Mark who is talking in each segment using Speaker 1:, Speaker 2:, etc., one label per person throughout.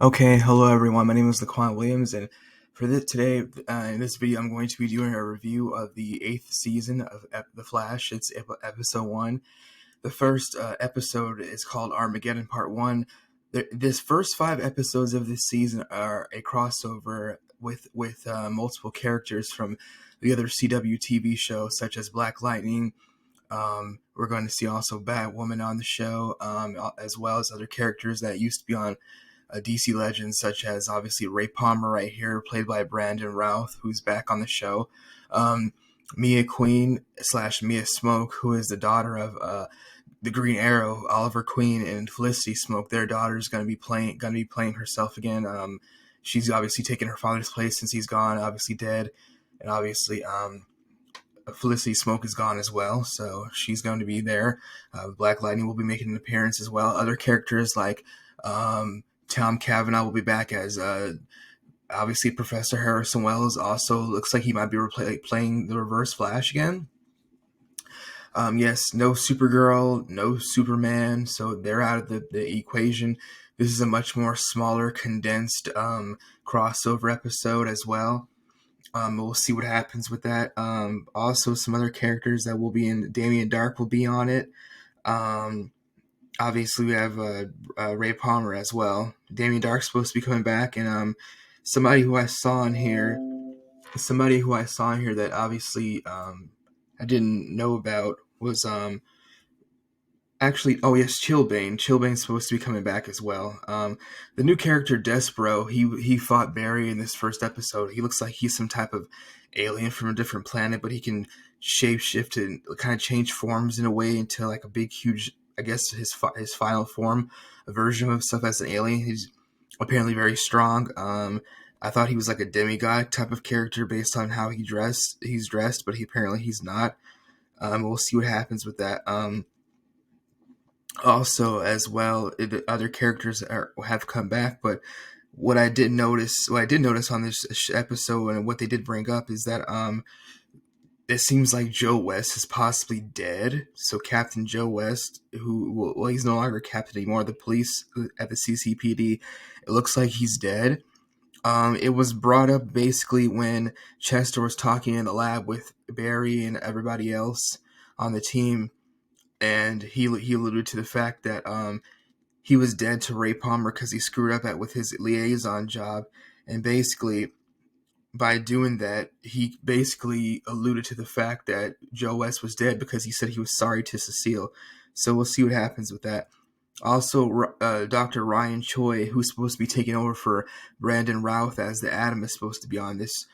Speaker 1: Okay, hello everyone. My name is Laquan Williams, and for this today, in this video, I'm going to be doing a review of the 8th season of The Flash. It's episode 1. The first episode is called Armageddon Part 1. This first 5 episodes of this season are a crossover with multiple characters from the other CW TV shows, such as Black Lightning. We're going to see also Batwoman on the show, as well as other characters that used to be on DC legends, such as obviously Ray Palmer right here, played by Brandon Routh, who's back on the show. Mia Queen / Mia Smoke, who is the daughter of the Green Arrow, Oliver Queen and Felicity Smoke. Their daughter is going to be playing herself again. She's obviously taken her father's place since he's gone, obviously dead, and obviously Felicity Smoke is gone as well, so she's going to be there. Black Lightning will be making an appearance as well. Other characters like Tom Cavanaugh will be back as obviously Professor Harrison Wells. Also looks like he might be playing the Reverse Flash again. Yes, no Supergirl, no Superman, so they're out of the equation. This is a much more smaller, condensed crossover episode as well. We'll see what happens with that. Also, some other characters that will be in. Damian Dark will be on it. Obviously, we have Ray Palmer as well. Damian Dark's supposed to be coming back, and somebody who I saw in here that obviously I didn't know about was actually, oh yes, Chillbane. Chillbane's supposed to be coming back as well. The new character Despero, he fought Barry in this first episode. He looks like he's some type of alien from a different planet, but he can shapeshift and kind of change forms in a way into like a big, huge, I guess his final form, a version of himself as an alien. He's apparently very strong. I thought he was like a demigod type of character based on how he's dressed, but he's not. We'll see what happens with that. Also, as well, the other characters have come back, but what I did notice on this episode and what they did bring up is that it seems like Joe West is possibly dead. So Captain Joe West, he's no longer captain anymore, the police at the CCPD, it looks like he's dead. It was brought up basically when Chester was talking in the lab with Barry and everybody else on the team, and he alluded to the fact that he was dead to Ray Palmer because he screwed up with his liaison job, and basically by doing that, he basically alluded to the fact that Joe West was dead because he said he was sorry to Cecile. So we'll see what happens with that. Also, Dr. Ryan Choi, who's supposed to be taking over for Brandon Routh as the Atom, is supposed to be on this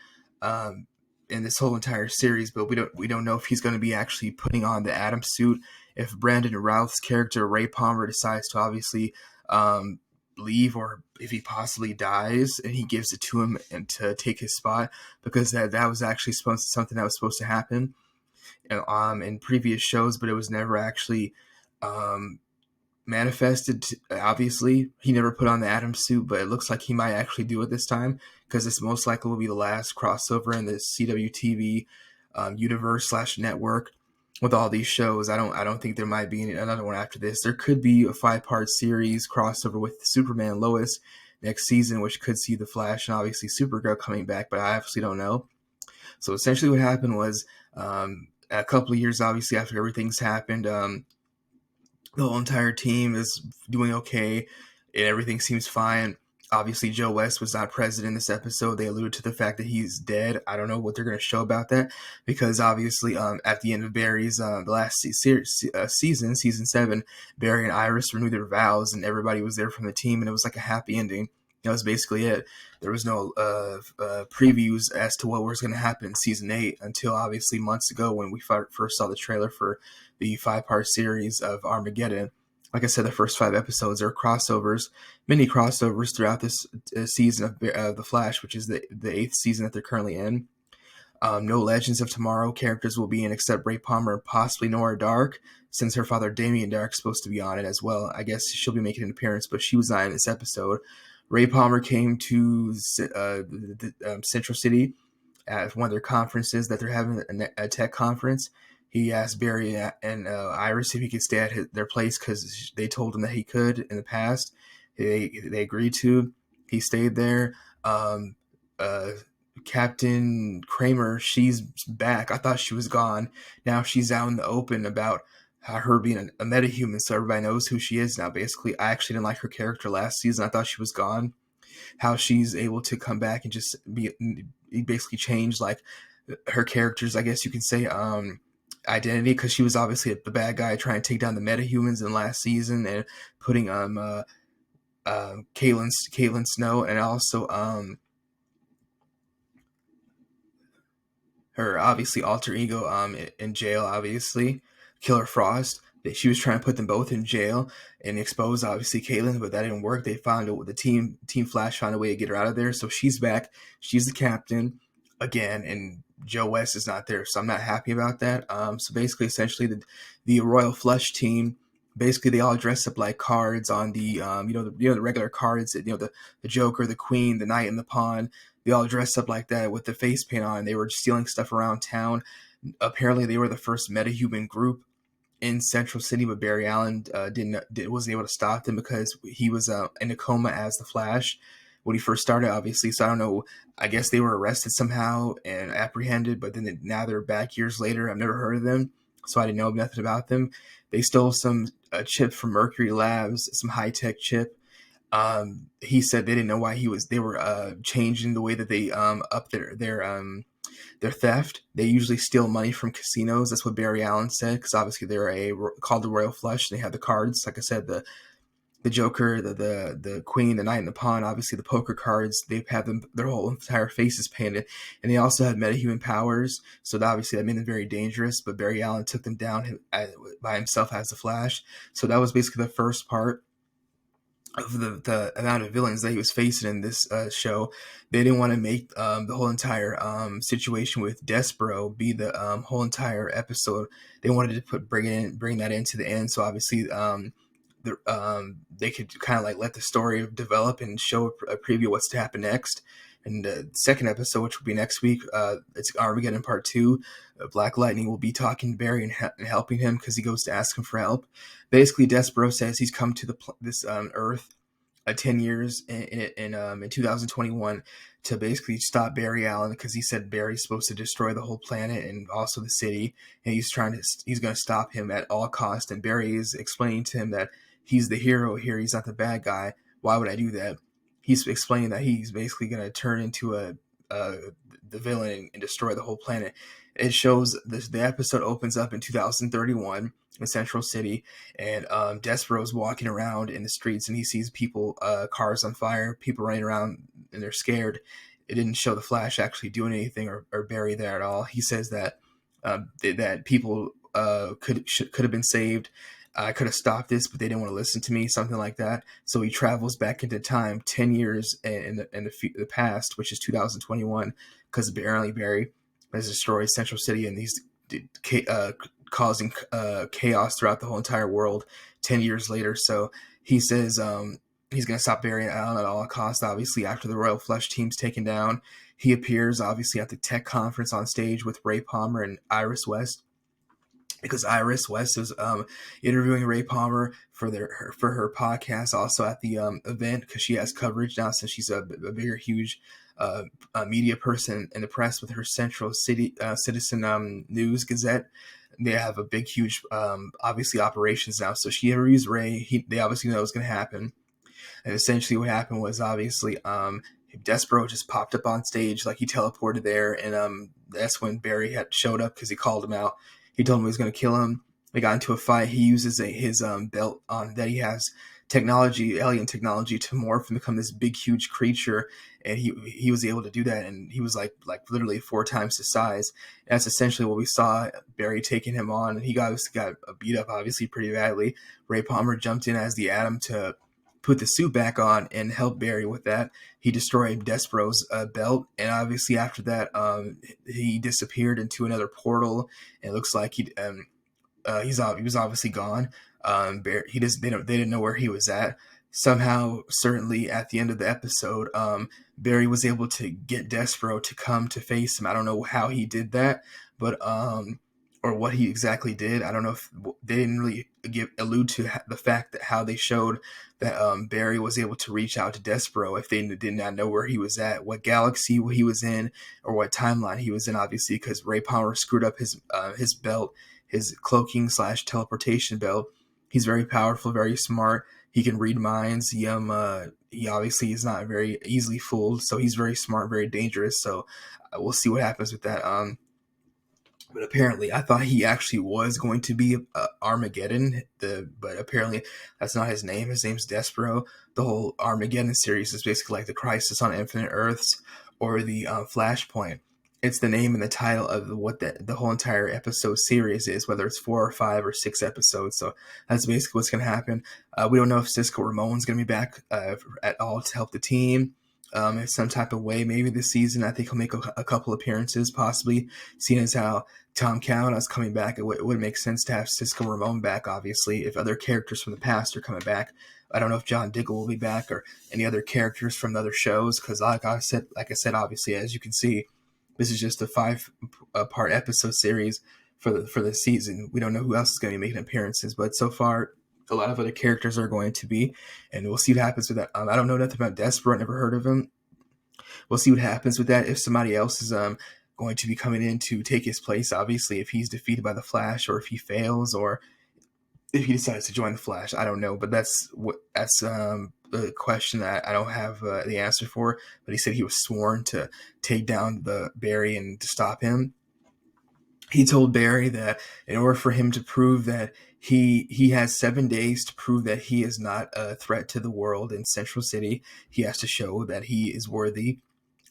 Speaker 1: in this whole entire series, but we don't know if he's going to be actually putting on the Atom suit. If Brandon Routh's character Ray Palmer decides to obviously leave, or if he possibly dies and he gives it to him and to take his spot, because that was actually something that was supposed to happen in previous shows, but it was never actually manifested. Obviously, he never put on the Atom suit, but it looks like he might actually do it this time, because this most likely will be the last crossover in the CW TV universe / network with all these shows. I don't think there might be another one after this. There could be a 5-part series crossover with Superman and Lois next season, which could see the Flash and obviously Supergirl coming back, but I obviously don't know. So essentially what happened was a couple of years obviously after everything's happened, the whole entire team is doing okay and everything seems fine. Obviously, Joe West was not present in this episode. They alluded to the fact that he's dead. I don't know what they're going to show about that, because obviously at the end of Barry's the last season, season 7, Barry and Iris renewed their vows and everybody was there from the team, and it was like a happy ending. That was basically it. There was no previews as to what was going to happen in season 8 until obviously months ago when we first saw the trailer for the 5-part series of Armageddon. Like I said, the first 5 episodes are crossovers, mini crossovers throughout this season of The Flash, which is the 8th season that they're currently in. No Legends of Tomorrow characters will be in except Ray Palmer and possibly Nora Dark, since her father Damian Dark is supposed to be on it as well. I guess she'll be making an appearance, but she was not in this episode. Ray Palmer came to Central City at one of their conferences that they're having, a tech conference. He asked Barry and Iris if he could stay at their place because they told him that he could in the past. They agreed to, He stayed there. Um, uh, Captain Kramer, she's back. I thought she was gone. Now she's out in the open about her being a metahuman, so everybody knows who she is now. Basically, I actually didn't like her character last season. I thought she was gone. How she's able to come back and just be basically change like her character's, I guess you can say, identity, because she was obviously the bad guy trying to take down the metahumans in last season and putting Caitlin Snow and also her obviously alter ego in jail, obviously Killer Frost. She was trying to put them both in jail and expose obviously Caitlin, but that didn't work. They found the team Flash found a way to get her out of there, so she's back. She's the captain again, and Joe West is not there, so I'm not happy about that. So basically, essentially, the Royal Flush team, basically they all dress up like cards on the the regular cards, the Joker, the Queen, the Knight, and the Pawn. They all dressed up like that with the face paint on. They were stealing stuff around town. Apparently, they were the first metahuman group in Central City, but Barry Allen wasn't able to stop them because he was in a coma as the Flash when he first started, obviously. So I don't know. I guess they were arrested somehow and apprehended, but then now they're back years later. I've never heard of them, so I didn't know nothing about them. They stole some chip from Mercury Labs, some high tech chip. He said they didn't know why they were changing the way that they up their theft. They usually steal money from casinos. That's what Barry Allen said, because obviously they're called the Royal Flush. They have the cards, like I said, the Joker, the Queen, the Knight, and the Pawn. Obviously, the poker cards. They have their whole entire faces painted, and they also have metahuman powers. So obviously that made them very dangerous. But Barry Allen took them down by himself as the Flash. So that was basically the first part of the amount of villains that he was facing in this show. They didn't want to make the whole entire situation with Despero be the whole entire episode. They wanted to bring that into the end. So obviously they could kind of like let the story develop and show a preview of what's to happen next. And the second episode, which will be next week, it's Armageddon Part 2. Black Lightning will be talking to Barry and helping him because he goes to ask him for help. Basically, Despero says he's come to this Earth 10 years in 2021 to basically stop Barry Allen, because he said Barry's supposed to destroy the whole planet and also the city, and he's going to stop him at all costs. And Barry is explaining to him that he's the hero here, he's not the bad guy. Why would I do that? He's explaining that he's basically going to turn into the villain and destroy the whole planet. It shows the episode opens up in 2031 in Central City, and Despero's walking around in the streets, and he sees people, cars on fire, people running around, and they're scared. It didn't show the Flash actually doing anything or Barry there at all. He says that that people could have been saved. I could have stopped this, but they didn't want to listen to me, something like that. So he travels back into time 10 years in the past, which is 2021, because apparently Barry has destroyed Central City, and he's causing chaos throughout the whole entire world 10 years later. So he says he's going to stop Barry Allen at all costs. Obviously, after the Royal Flush team's taken down, he appears obviously at the tech conference on stage with Ray Palmer and Iris West, because Iris West was interviewing Ray Palmer for her podcast, also at the event, because she has coverage now since she's a bigger, huge media person in the press with her Central City Citizen News Gazette. They have a big, huge, obviously operations now. So she interviews Ray. They obviously know what's going to happen. And essentially what happened was obviously Despero just popped up on stage, like he teleported there, and that's when Barry had showed up because he called him out. He told him he was going to kill him. They got into a fight. He uses his belt on that he has alien technology, to morph and become this big, huge creature, and he was able to do that, and he was like literally 4 times his size. And that's essentially what we saw Barry taking him on, and he got beat up obviously pretty badly. Ray Palmer jumped in as the Atom to put the suit back on and help Barry with that. He destroyed Despero's belt, and obviously after that, he disappeared into another portal. And it looks like he was obviously gone. They didn't know where he was at. Somehow, certainly at the end of the episode, Barry was able to get Despero to come to face him. I don't know how he did that, but or what he exactly did. I don't know if they didn't really allude to the fact that how they showed that Barry was able to reach out to Despero if they did not know where he was at, what galaxy he was in, or what timeline he was in. Obviously, because Ray Palmer screwed up his belt, his cloaking slash teleportation belt. He's very powerful, very smart. He can read minds. He obviously is not very easily fooled, so he's very smart, very dangerous. So we'll see what happens with that. But apparently, I thought he actually was going to be Armageddon. But apparently, that's not his name. His name's Despero. The whole Armageddon series is basically like the Crisis on Infinite Earths or the Flashpoint. It's the name and the title of what the whole entire episode series is, whether it's 4 or 5 or 6 episodes. So that's basically what's going to happen. We don't know if Cisco Ramon's going to be back at all to help the team. In some type of way, maybe this season. I think he'll make a couple appearances, possibly, seeing as how Tom Cavanaugh's coming back. It would make sense to have Cisco Ramon back, obviously, if other characters from the past are coming back. I don't know if John Diggle will be back or any other characters from the other shows, because like I said, obviously, as you can see, this is just a 5-part episode series for the season. We don't know who else is going to be making appearances, but so far, a lot of other characters are going to be, and we'll see what happens with that. I don't know nothing about Despero. I never heard of him. We'll see what happens with that. If somebody else is going to be coming in to take his place, obviously, if he's defeated by the Flash, or if he fails, or if he decides to join the Flash, I don't know. But that's the question that I don't have the answer for. But he said he was sworn to take down the Barry and to stop him. He told Barry that in order for him to prove that he has 7 days to prove that he is not a threat to the world in Central City, he has to show that he is worthy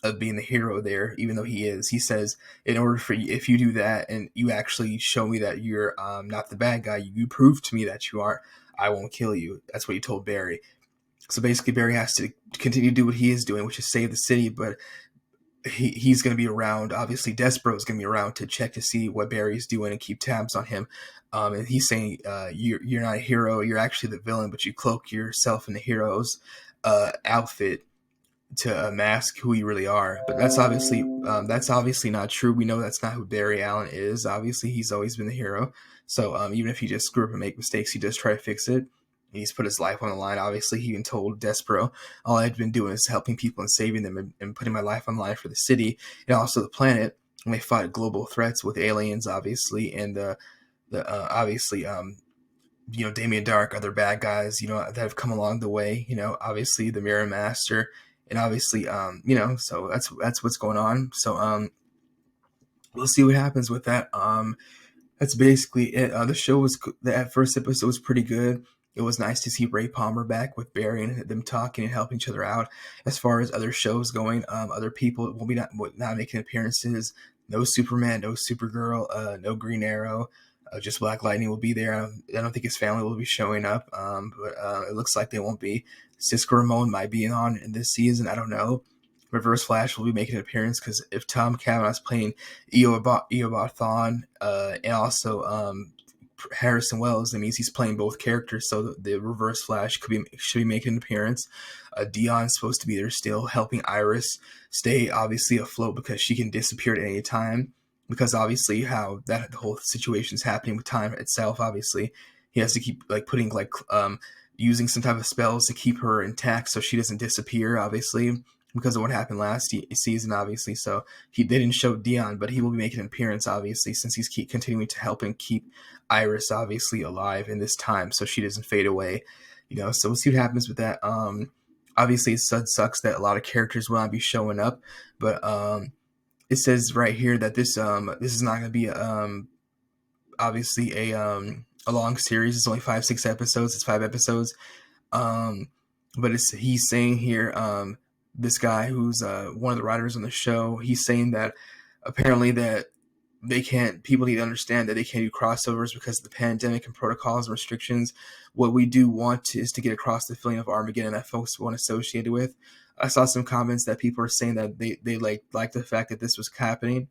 Speaker 1: of being the hero there, even though he is. He says, in order for you, if you do that and you actually show me that you're not the bad guy, you prove to me that you are, I won't kill you. That's what he told Barry. So basically, Barry has to continue to do what he is doing, which is save the city, but he's going to be around. Obviously, Despero is going to be around to check to see what Barry's doing and keep tabs on him. And he's saying, you're not a hero. You're actually the villain, but you cloak yourself in the hero's outfit to mask who you really are. But that's obviously not true. We know that's not who Barry Allen is. Obviously, he's always been the hero. So even if he just screw up and make mistakes, he does try to fix it. He's put his life on the line. Obviously, he even told Despero, all I've been doing is helping people and saving them and putting my life on the line for the city and also the planet. And they fought global threats with aliens, obviously, and obviously, Damien Dark, other bad guys, that have come along the way. Obviously the Mirror Master, and obviously, so that's what's going on. So we'll see what happens with that. That's basically it. The show that first episode was pretty good. It was nice to see Ray Palmer back with Barry and them talking and helping each other out. As far as other shows going, other people will be not making appearances. No Superman, no Supergirl, no Green Arrow. Just Black Lightning will be there. I don't think his family will be showing up, but it looks like they won't be. Cisco Ramon might be on in this season. I don't know. Reverse Flash will be making an appearance because if Tom Cavanaugh's playing Eobard Thawne and also Harrison Wells, that means he's playing both characters. So the Reverse Flash should be making an appearance. Dion's supposed to be there still, helping Iris stay obviously afloat because she can disappear at any time. Because obviously how that the whole situation is happening with time itself. Obviously, he has to keep putting using some type of spells to keep her intact so she doesn't disappear. Obviously, because of what happened last season, obviously. So they didn't show Dion, but he will be making an appearance, obviously, since he's continuing to help and keep Iris, obviously, alive in this time so she doesn't fade away. So we'll see what happens with that. Obviously, it sucks that a lot of characters will not be showing up, but it says right here that this is not going to be obviously a long series. It's only 5-6 episodes. It's 5 episodes. But he's saying here, this guy who's one of the writers on the show, he's saying that apparently that people need to understand that they can't do crossovers because of the pandemic and protocols and restrictions. What we do want is to get across the feeling of Armageddon that folks want associated with. I saw some comments that people are saying that they like the fact that this was happening,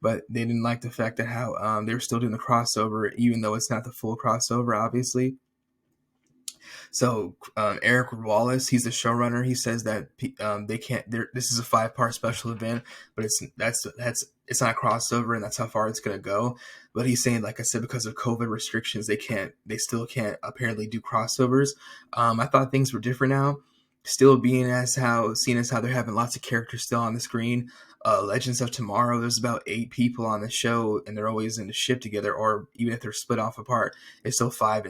Speaker 1: but they didn't like the fact that how they were still doing the crossover, even though it's not the full crossover, obviously. So Eric Wallace, he's the showrunner. He says that they can't. This is a 5-part special event, but it's not a crossover, and that's how far it's gonna go. But he's saying, like I said, because of COVID restrictions, they still can't apparently do crossovers. I thought things were different now, still being seen as how they're having lots of characters still on the screen. Legends of Tomorrow, there's about 8 people on the show, and they're always in the ship together, or even if they're split off apart, it's still 5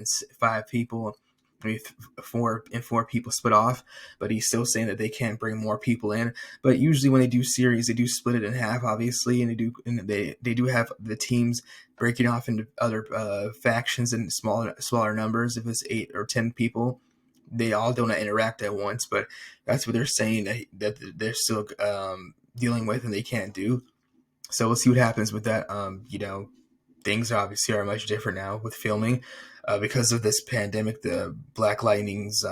Speaker 1: people. Maybe 4 people split off, but he's still saying that they can't bring more people in. But usually when they do series, they do split it in half, obviously, and they do have the teams breaking off into other factions in smaller numbers. If it's 8 or 10 people, they all don't interact at once. But that's what they're saying that they're still dealing with and they can't do. So we'll see what happens with that. Things obviously are much different now with filming because of this pandemic. The Black Lightning's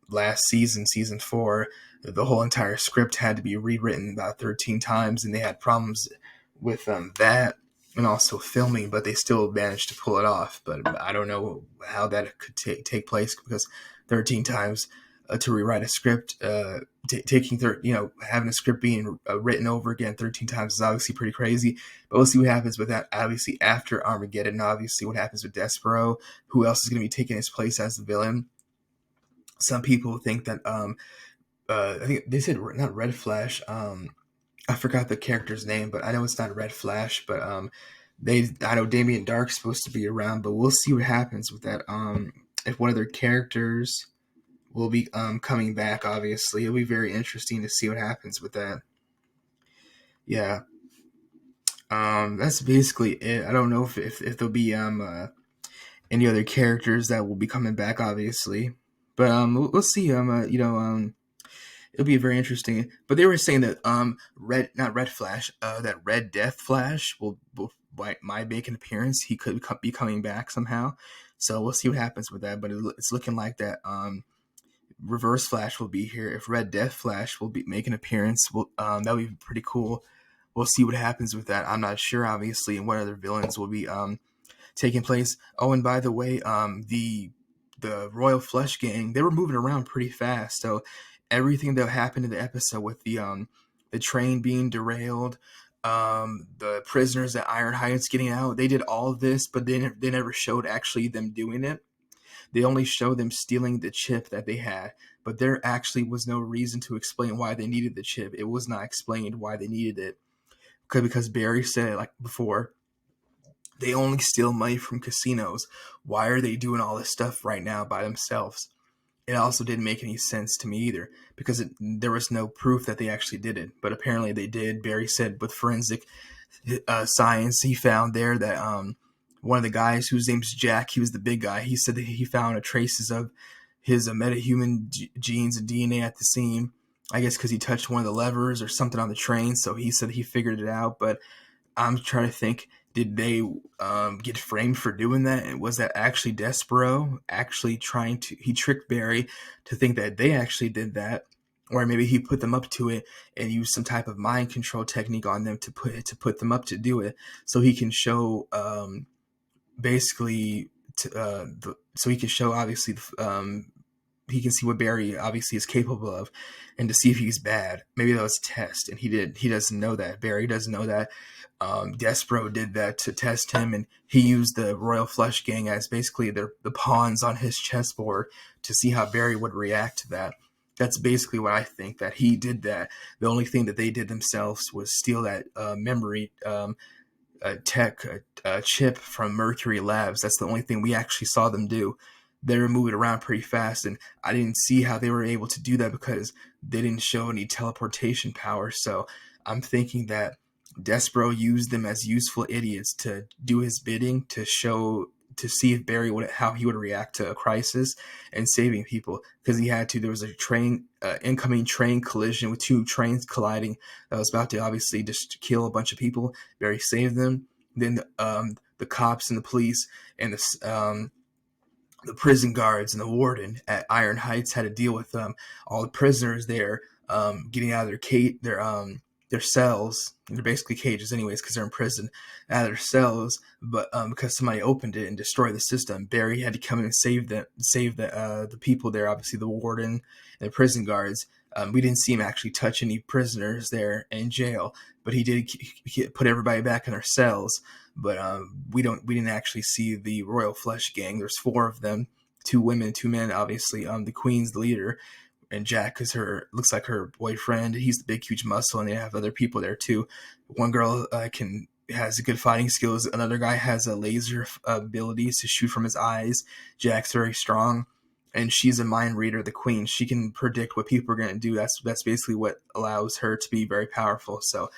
Speaker 1: last season 4, the whole entire script had to be rewritten about 13 times, and they had problems with that and also filming, but they still managed to pull it off. But I don't know how that could take place, because 13 times to rewrite a script, having a script being written over again 13 times is obviously pretty crazy. But we'll see what happens with that. Obviously, after Armageddon, obviously what happens with Despero, who else is going to be taking his place as the villain. Some people think that I think they said not Red Flash. I forgot the character's name, but I know it's not Red Flash. But I know Damien Dark's supposed to be around, but we'll see what happens with that. If one of their characters will be coming back, obviously. It'll be very interesting to see what happens with that. Yeah. That's basically it. I don't know if there'll be any other characters that will be coming back, obviously. But we'll see. It'll be very interesting. But they were saying that not Red Flash, that Red Death Flash might make an appearance. He could be coming back somehow. So we'll see what happens with that. But it's looking like that Reverse Flash will be here. If Red Death Flash will make an appearance, that'll be pretty cool. We'll see what happens with that. I'm not sure, obviously, and what other villains will be taking place. Oh, and by the way, the Royal Flush Gang, they were moving around pretty fast. So everything that happened in the episode with the train being derailed, the prisoners at Iron Heights getting out, they did all of this, but they never showed actually them doing it. They only show them stealing the chip that they had, but there actually was no reason to explain why they needed the chip. It was not explained why they needed it. Because Barry said, like before, they only steal money from casinos. Why are they doing all this stuff right now by themselves? It also didn't make any sense to me either, because there was no proof that they actually did it. But apparently they did. Barry said with forensic science, he found there that one of the guys whose name's Jack, he was the big guy, he said that he found traces of his metahuman genes and DNA at the scene. I guess because he touched one of the levers or something on the train, so he said he figured it out. But I'm trying to think, did they get framed for doing that? And was that actually Despero actually he tricked Barry to think that they actually did that? Or maybe he put them up to it and used some type of mind control technique on them to put them up to do it, so he can show so he can show obviously he can see what Barry obviously is capable of, and to see if he's bad. Maybe that was a test, and he doesn't know that. Barry doesn't know that. Despero did that to test him, and he used the Royal Flush Gang as basically the pawns on his chessboard to see how Barry would react to that. That's basically what I think, that he did that. The only thing that they did themselves was steal that memory chip from Mercury Labs. That's the only thing we actually saw them do. They were moving around pretty fast, and I didn't see how they were able to do that because they didn't show any teleportation power. So I'm thinking that Despero used them as useful idiots to do his bidding, to see if Barry how he would react to a crisis and saving people, because he had to. There was a incoming train collision with 2 trains colliding that was about to obviously just kill a bunch of people. Barry saved them. Then the cops and the police and the prison guards and the warden at Iron Heights had to deal with all the prisoners there getting out of their their cells. They're basically cages anyways because they're in prison, out of their cells. But because somebody opened it and destroyed the system, Barry had to come in and save the people there. Obviously, the warden and the prison guards. We didn't see him actually touch any prisoners there in jail, but he did put everybody back in their cells. But we didn't actually see the Royal Flush Gang. There's 4 of them, 2 women, 2 men. Obviously, the Queen's the leader, and Jack is looks like her boyfriend. He's the big, huge muscle, and they have other people there too. One girl has good fighting skills. Another guy has a laser abilities to shoot from his eyes. Jack's very strong, and she's a mind reader, the Queen. She can predict what people are going to do. That's basically what allows her to be very powerful. So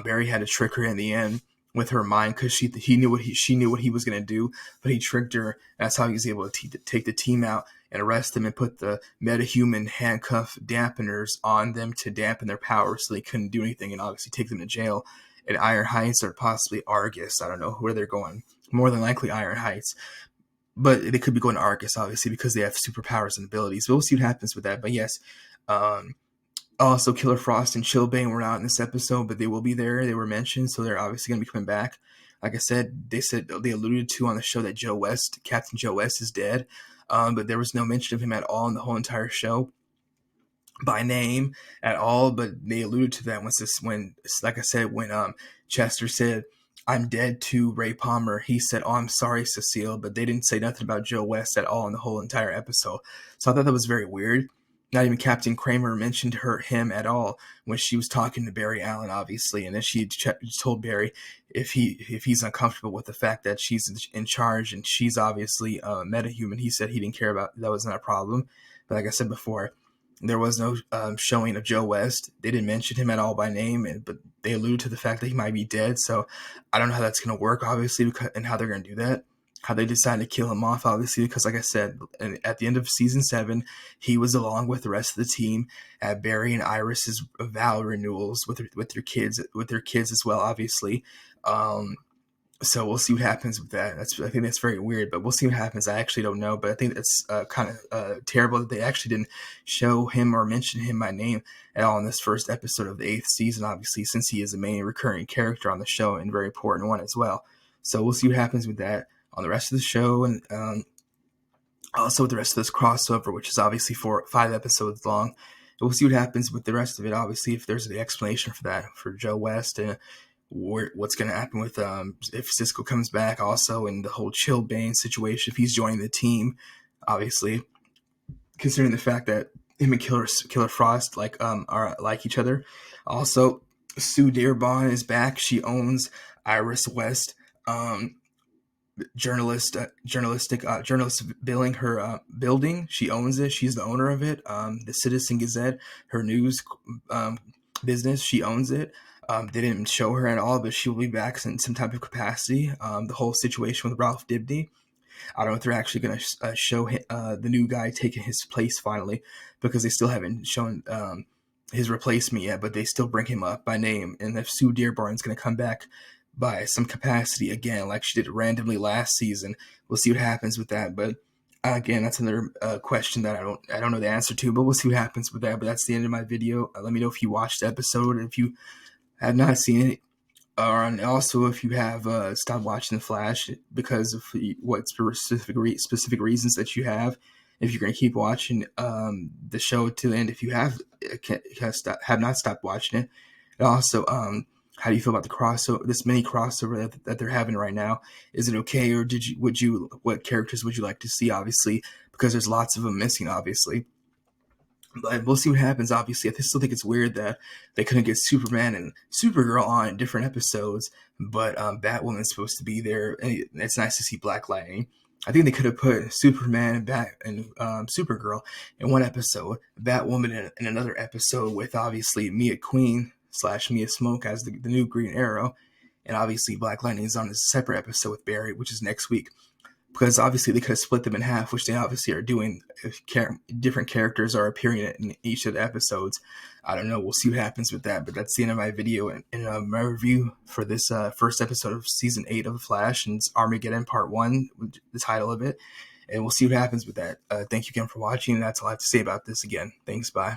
Speaker 1: Barry had to trick her in the end with her mind because she knew what he was going to do, but he tricked her. That's how he was able to take the team out and arrest them and put the metahuman handcuff dampeners on them to dampen their power so they couldn't do anything, and obviously take them to jail at Iron Heights or possibly Argus. I don't know where they're going. More than likely Iron Heights. But they could be going to Argus, obviously, because they have superpowers and abilities. But we'll see what happens with that. But yes, also Killer Frost and Chillbane were not in this episode, but they will be there. They were mentioned, so they're obviously going to be coming back. Like I said, they alluded to on the show that Captain Joe West is dead. But there was no mention of him at all in the whole entire show by name at all. But they alluded to that when Chester said, "I'm dead" to Ray Palmer, he said, "Oh, I'm sorry, Cecile," but they didn't say nothing about Joe West at all in the whole entire episode. So I thought that was very weird. Not even Captain Kramer mentioned him at all when she was talking to Barry Allen, obviously, and then she told Barry if he's uncomfortable with the fact that she's in charge and she's obviously metahuman. He said he didn't care about that, was not a problem. But like I said before, there was no showing of Joe West. They didn't mention him at all by name, but they alluded to the fact that he might be dead. So I don't know how that's going to work, obviously, and how they're going to do that. How they decided to kill him off, obviously, because like I said, at the end of season 7, he was along with the rest of the team at Barry and Iris's vow renewals with their kids as well, obviously. So we'll see what happens with that. I think that's very weird, but we'll see what happens. I actually don't know, but I think that's kind of terrible that they actually didn't show him or mention him by name at all in this first episode of the 8th season, obviously, since he is a main recurring character on the show and a very important one as well. So we'll see what happens with that on the rest of the show, and also with the rest of this crossover, which is obviously 5 episodes long. We'll see what happens with the rest of it, obviously, if there's an explanation for that, for Joe West, and what's going to happen with if Cisco comes back also, and the whole Chillbane situation, if he's joining the team, obviously, considering the fact that him and Killer Frost are like each other. Also, Sue Dearborn is back. She owns Iris West journalist billing her building. She owns it. She's the owner of it. The Citizen Gazette, her news business, she owns it. They didn't show her at all, but she will be back in some type of capacity. The whole situation with Ralph Dibny, I don't know if they're actually going to show the new guy taking his place finally, because they still haven't shown his replacement yet, but they still bring him up by name. And if Sue Dearborn is going to come back by some capacity again, like she did randomly last season, we'll see what happens with that. But again, that's another question that I don't know the answer to, but we'll see what happens with that. But that's the end of my video. Let me know if you watched the episode, if you have not seen it, and also if you have stopped watching The Flash because of what specific reasons that you have. If you're going to keep watching the show to the end, if you have not stopped watching it, and also how do you feel about this mini crossover that they're having right now? Is it okay, or what characters would you like to see? Obviously, because there's lots of them missing, obviously. But we'll see what happens, obviously. I still think it's weird that they couldn't get Superman and Supergirl on in different episodes, but Batwoman's supposed to be there, and it's nice to see Black Lightning. I think they could have put Superman and Supergirl in one episode, Batwoman in another episode, with obviously Mia Queen / Mia Smoke as the new Green Arrow, and obviously Black Lightning is on a separate episode with Barry, which is next week. Because obviously they could have split them in half, which they obviously are doing. Different characters are appearing in each of the episodes. I don't know. We'll see what happens with that. But that's the end of my video and my review for this first episode of Season 8 of The Flash. And it's Armageddon Part 1, the title of it. And we'll see what happens with that. Thank you again for watching. And that's all I have to say about this again. Thanks. Bye.